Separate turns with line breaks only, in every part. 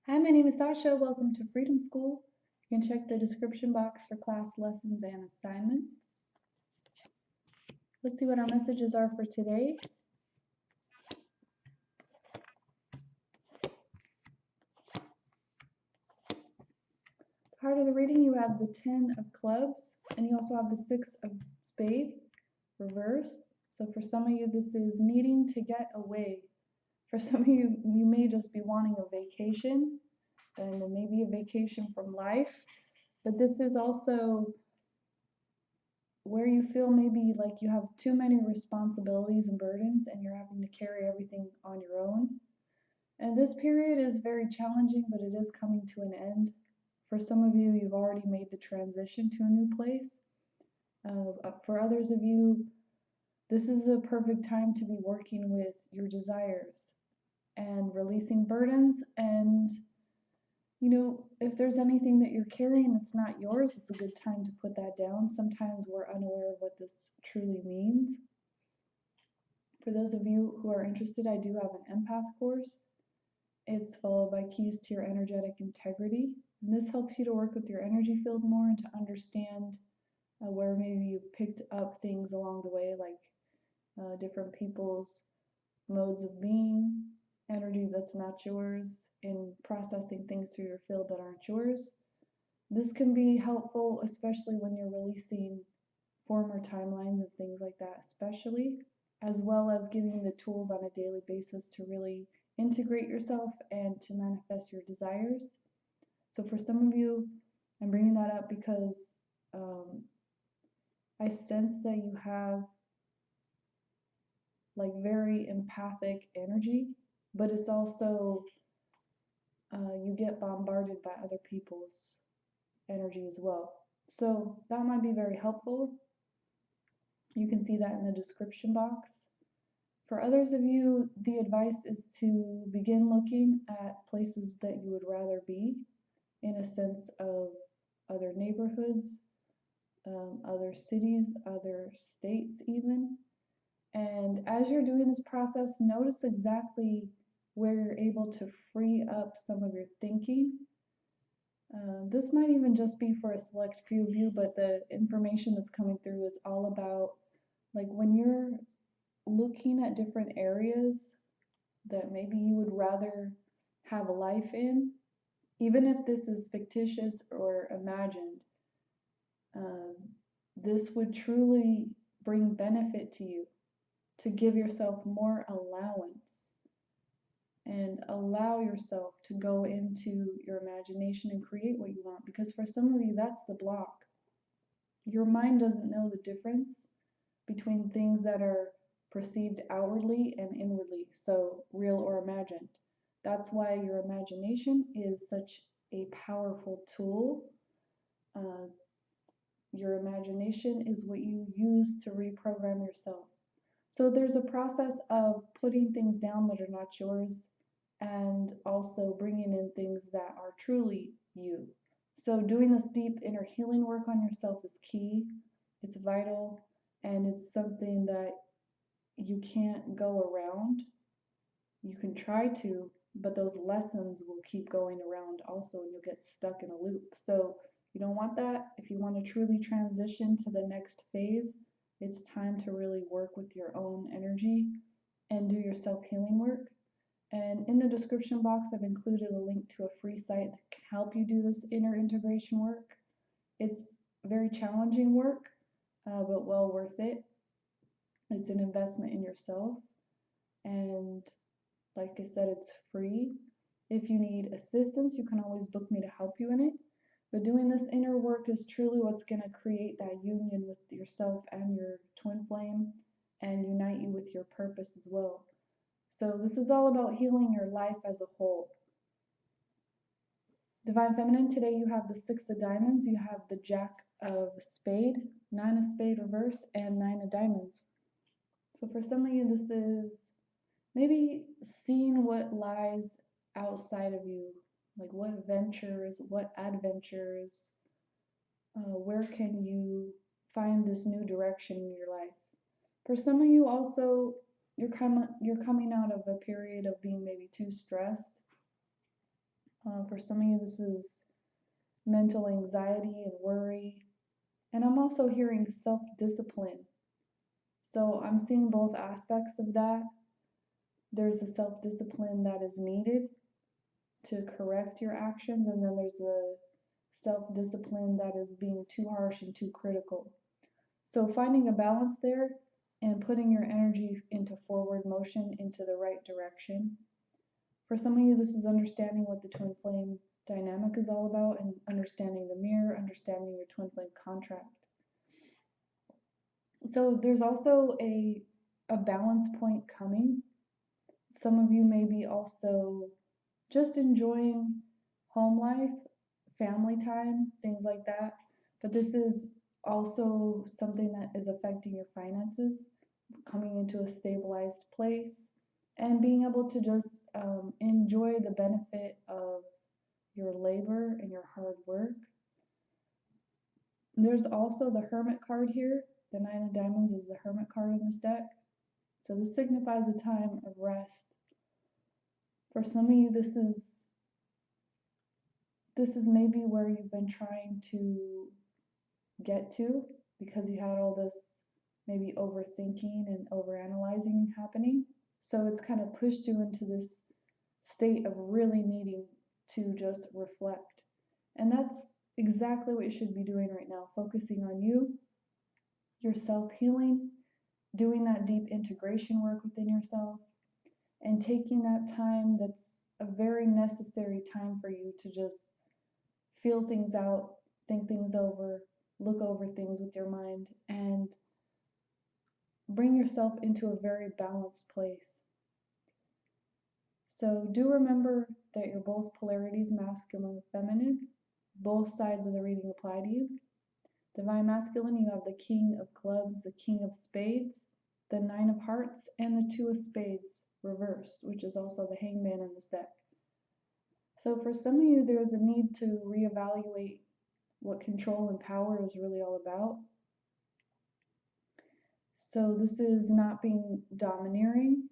Hi, my name is Sasha. Welcome to Freedom School. You can check the description box for class lessons and assignments. Let's see what our messages are for today. Part of the reading, you have the 10 of clubs, and you also have the 6 of spade reversed. So for some of you, this is needing to get away. For some of you, you may just be wanting a vacation, and maybe a vacation from life. But this is also where you feel maybe like you have too many responsibilities and burdens and you're having to carry everything on your own. And this period is very challenging, but it is coming to an end. For some of you, you've already made the transition to a new place. For others of you, this is a perfect time to be working with your desires and releasing burdens. And if there's anything that you're carrying that's not yours, it's a good time to put that down. Sometimes we're unaware of what this truly means. For those of you who are interested, I do have an empath course. It's followed by keys to your energetic integrity. And this helps you to work with your energy field more and to understand where maybe you picked up things along the way, like different people's modes of being, energy that's not yours, in processing things through your field that aren't yours. This can be helpful, especially when you're releasing former timelines and things like that, especially, as well as giving you the tools on a daily basis to really integrate yourself and to manifest your desires. So for some of you, I'm bringing that up because I sense that you have like very empathic energy, but it's also you get bombarded by other people's energy as well. So that might be very helpful. You can see that in the description box. For others of you, the advice is to begin looking at places that you would rather be, in a sense of other neighborhoods, other cities, other states even. And as you're doing this process, notice exactly where you're able to free up some of your thinking. This might even just be for a select few of you, but the information that's coming through is all about like when you're looking at different areas that maybe you would rather have a life in, even if this is fictitious or imagined, this would truly bring benefit to you to give yourself more allowance and allow yourself to go into your imagination and create what you want. Because for some of you, that's the block. Your mind doesn't know the difference between things that are perceived outwardly and inwardly, so real or imagined. That's why your imagination is such a powerful tool. Your imagination is what you use to reprogram yourself. So there's a process of putting things down that are not yours and also bringing in things that are truly you. So doing this deep inner healing work on yourself is key. It's vital, and it's something that you can't go around. You can try to, but those lessons will keep going around also, and you'll get stuck in a loop. So you don't want that. If you want to truly transition to the next phase, it's time to really work with your own energy and do your self-healing work. And in the description box, I've included a link to a free site that can help you do this inner integration work. It's very challenging work, but well worth it. It's an investment in yourself. And like I said, it's free. If you need assistance, you can always book me to help you in it. But doing this inner work is truly what's going to create that union with yourself and your twin flame and unite you with your purpose as well. So this is all about healing your life as a whole. Divine Feminine, today you have the 6 of diamonds, you have the Jack of spade, 9 of spade reverse, and 9 of diamonds. So for some of you, this is maybe seeing what lies outside of you, like what ventures, what adventures, where can you find this new direction in your life. For some of you also, you're coming out of a period of being maybe too stressed, For some of you, this is mental anxiety and worry. And I'm also hearing self-discipline. So I'm seeing both aspects of that. There's a self-discipline that is needed to correct your actions, and then there's a self-discipline that is being too harsh and too critical. So finding a balance there and putting your energy into forward motion into the right direction. For some of you, this is understanding what the twin flame dynamic is all about and understanding the mirror, understanding your twin flame contract. So there's also a balance point coming. Some of you may be also just enjoying home life, family time, things like that. But this is also something that is affecting your finances, coming into a stabilized place, and being able to just enjoy the benefit of your labor and your hard work. There's also the Hermit card here. The Nine of Diamonds is the Hermit card in this deck. So this signifies a time of rest. For some of you, this is maybe where you've been trying to get to because you had all this maybe overthinking and overanalyzing happening. So it's kind of pushed you into this state of really needing to just reflect. And that's exactly what you should be doing right now, focusing on you, your self-healing, doing that deep integration work within yourself, and taking that time that's a very necessary time for you to just feel things out, think things over, look over things with your mind, and bring yourself into a very balanced place. So do remember that you're both polarities, masculine and feminine. Both sides of the reading apply to you. Divine Masculine, you have the King of Clubs, the King of Spades, the Nine of Hearts, and the Two of Spades reversed, which is also the Hangman in this deck. So for some of you, there's a need to reevaluate what control and power is really all about. So this is not being domineering,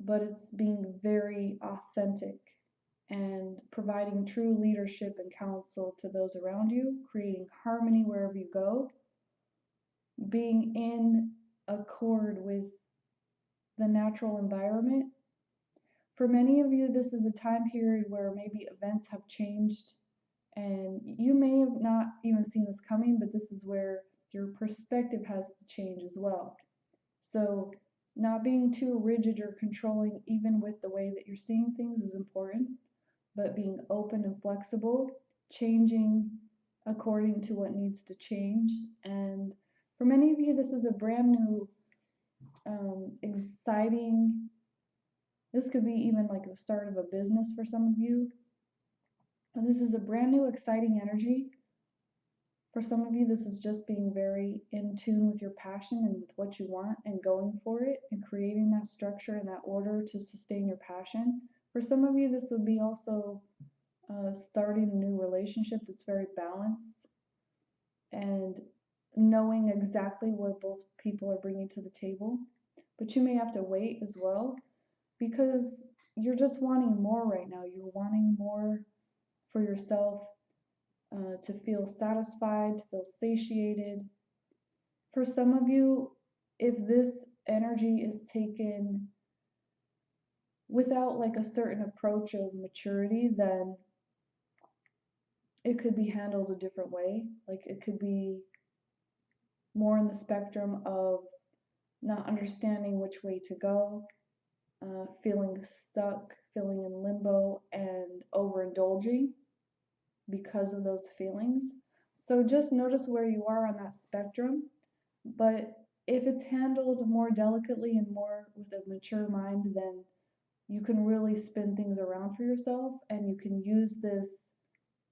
but it's being very authentic and providing true leadership and counsel to those around you, creating harmony wherever you go, being in accord with the natural environment. For many of you, this is a time period where maybe events have changed and you may have not even seen this coming, but this is where your perspective has to change as well. So not being too rigid or controlling even with the way that you're seeing things is important, but being open and flexible, changing according to what needs to change. And for many of you, this is a brand new, exciting, this could be even like the start of a business for some of you. This is a brand new, exciting energy. For some of you, this is just being very in tune with your passion and with what you want and going for it and creating that structure and that order to sustain your passion. For some of you, this would be also starting a new relationship that's very balanced and knowing exactly what both people are bringing to the table. But you may have to wait as well because you're just wanting more right now. You're wanting more for yourself, to feel satisfied, to feel satiated. For some of you, if this energy is taken without like a certain approach of maturity, then it could be handled a different way. Like it could be more in the spectrum of not understanding which way to go, feeling stuck, feeling in limbo, and overindulging because of those feelings. So just notice where you are on that spectrum. But if it's handled more delicately and more with a mature mind, then you can really spin things around for yourself, and you can use this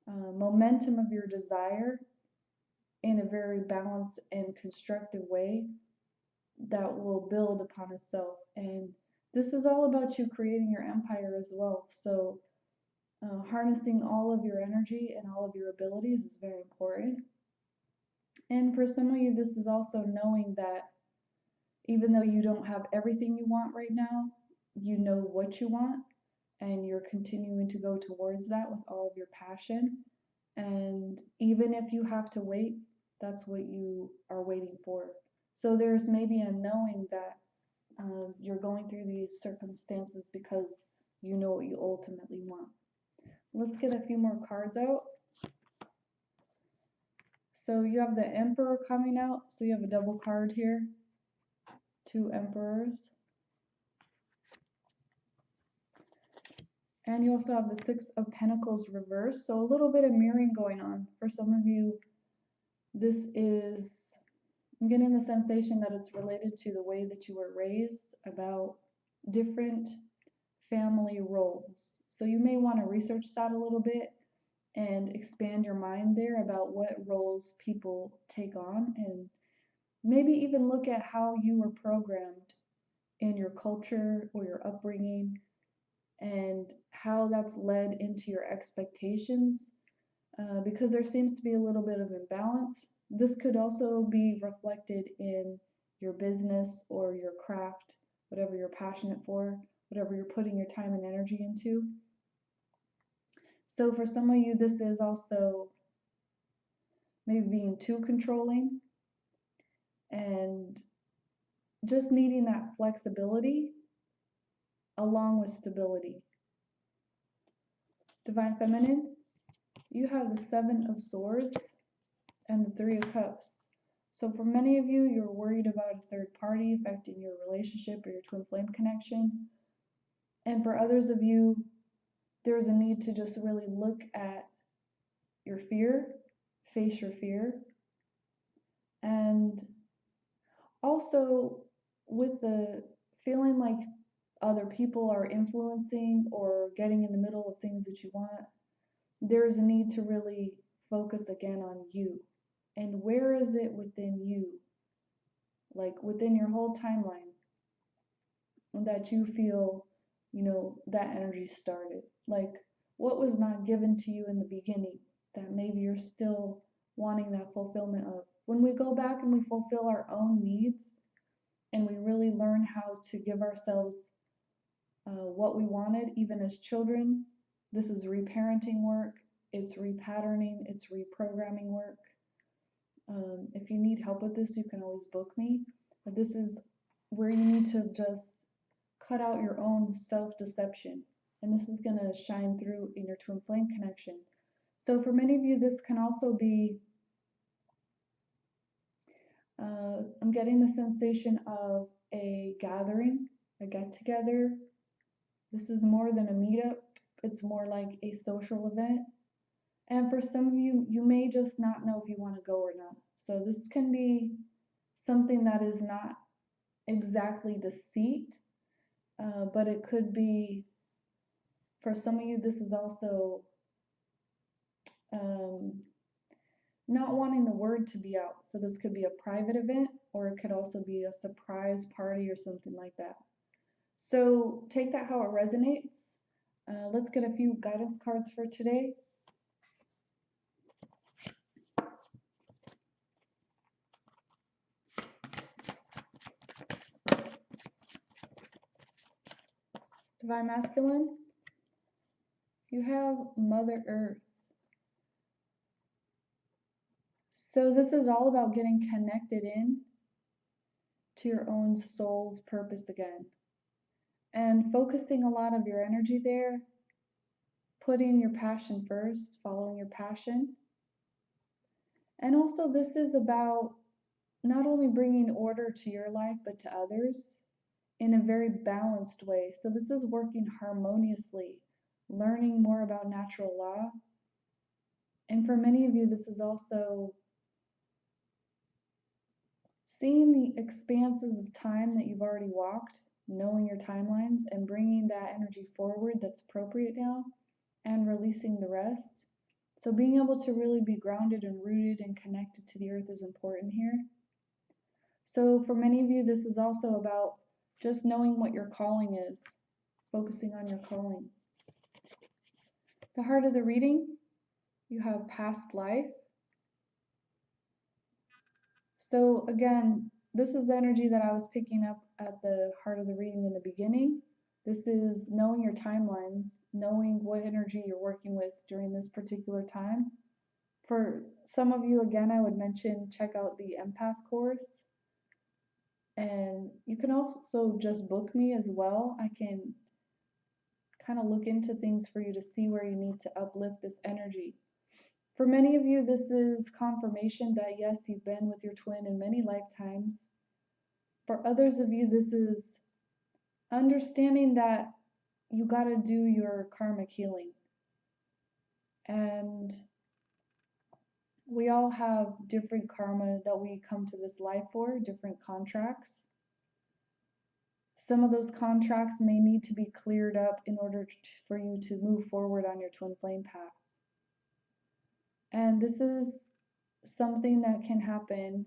momentum of your desire in a very balanced and constructive way that will build upon itself. And this is all about you creating your empire as well. So harnessing all of your energy and all of your abilities is very important. And for some of you, this is also knowing that even though you don't have everything you want right now, you know what you want, and you're continuing to go towards that with all of your passion. And even if you have to wait, that's what you are waiting for. So there's maybe a knowing that you're going through these circumstances because you know what you ultimately want. Let's get a few more cards out. So you have the Emperor coming out. So you have a double card here. 2 Emperors. And you also have the 6 of Pentacles reversed. So a little bit of mirroring going on. For some of you, this is, I'm getting the sensation that it's related to the way that you were raised, about different family roles. So you may want to research that a little bit and expand your mind there about what roles people take on, and maybe even look at how you were programmed in your culture or your upbringing and how that's led into your expectations, because there seems to be a little bit of imbalance. This could also be reflected in your business or your craft, whatever you're passionate for, whatever you're putting your time and energy into. So for some of you, this is also maybe being too controlling and just needing that flexibility along with stability. Divine Feminine, you have the 7 of Swords and the 3 of Cups. So for many of you, you're worried about a third party affecting your relationship or your twin flame connection. And for others of you, there's a need to just really look at your fear, face your fear. And also with the feeling like other people are influencing or getting in the middle of things that you want, there's a need to really focus again on you. And where is it within you, like within your whole timeline, that you feel, that energy started? Like, what was not given to you in the beginning that maybe you're still wanting that fulfillment of? When we go back and we fulfill our own needs and we really learn how to give ourselves what we wanted, even as children, this is reparenting work, it's repatterning, it's reprogramming work. If you need help with this, you can always book me. But this is where you need to just cut out your own self-deception. And this is going to shine through in your twin flame connection. So for many of you, this can also be, I'm getting the sensation of a gathering, a get-together. This is more than a meetup. It's more like a social event. And for some of you, you may just not know if you want to go or not. So this can be something that is not exactly deceit, but it could be, for some of you, this is also not wanting the word to be out. So this could be a private event, or it could also be a surprise party or something like that. So take that how it resonates. Let's get a few guidance cards for today. Divine Masculine, you have Mother Earth. So this is all about getting connected in to your own soul's purpose again, and focusing a lot of your energy there, putting your passion first, following your passion. And also this is about not only bringing order to your life, but to others in a very balanced way. So this is working harmoniously, learning more about natural law. And for many of you, this is also seeing the expanses of time that you've already walked, knowing your timelines, and bringing that energy forward that's appropriate now, and releasing the rest. So being able to really be grounded and rooted and connected to the earth is important here. So for many of you, this is also about just knowing what your calling is, focusing on your calling. The heart of the reading, you have past life. So again, this is energy that I was picking up at the heart of the reading in the beginning. This is knowing your timelines, knowing what energy you're working with during this particular time. For some of you, again, I would mention check out the empath course. And you can also just book me as well. I can kind of look into things for you to see where you need to uplift this energy. For many of you, this is confirmation that yes, you've been with your twin in many lifetimes. For others of you, this is understanding that you got to do your karmic healing. And we all have different karma that we come to this life for, different contracts. Some of those contracts may need to be cleared up in order for you to move forward on your twin flame path. And this is something that can happen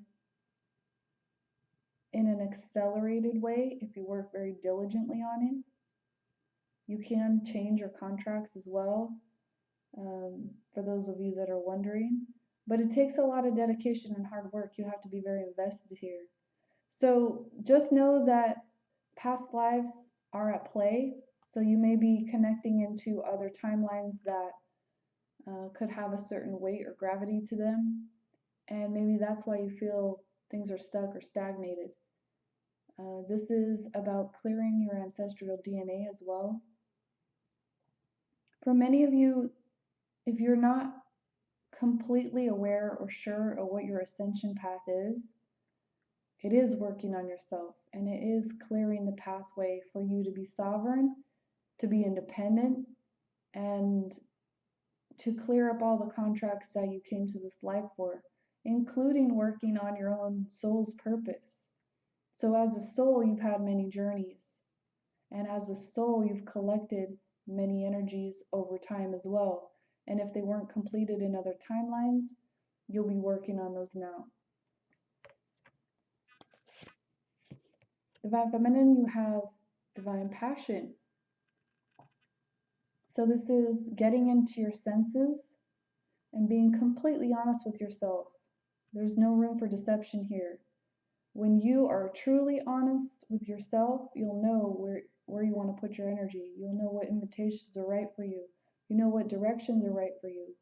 in an accelerated way if you work very diligently on it. You can change your contracts as well, for those of you that are wondering. But it takes a lot of dedication and hard work. You have to be very invested here. So just know that past lives are at play. So you may be connecting into other timelines that could have a certain weight or gravity to them. And maybe that's why you feel things are stuck or stagnated. This is about clearing your ancestral DNA as well. For many of you, if you're not completely aware or sure of what your ascension path is, it is working on yourself, and it is clearing the pathway for you to be sovereign, to be independent, and to clear up all the contracts that you came to this life for, including working on your own soul's purpose. So as a soul, you've had many journeys, and as a soul, you've collected many energies over time as well. And if they weren't completed in other timelines, you'll be working on those now. Divine Feminine, you have Divine Passion. So this is getting into your senses and being completely honest with yourself. There's no room for deception here. When you are truly honest with yourself, you'll know where you want to put your energy. You'll know what invitations are right for you. You know what directions are right for you.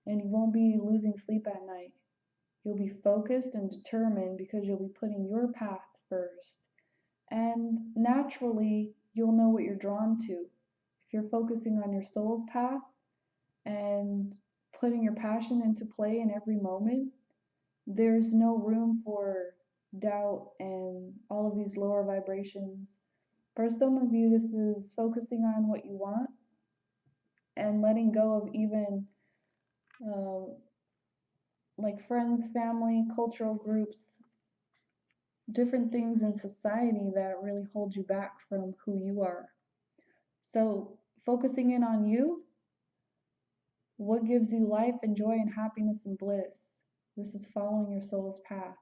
And you won't be losing sleep at night. You'll be focused and determined because you'll be putting your path first. And naturally, you'll know what you're drawn to. If you're focusing on your soul's path and putting your passion into play in every moment, there's no room for doubt and all of these lower vibrations. For some of you, this is focusing on what you want and letting go of even like friends, family, cultural groups, different things in society that really hold you back from who you are. So focusing in on you, what gives you life and joy and happiness and bliss. This is following your soul's path.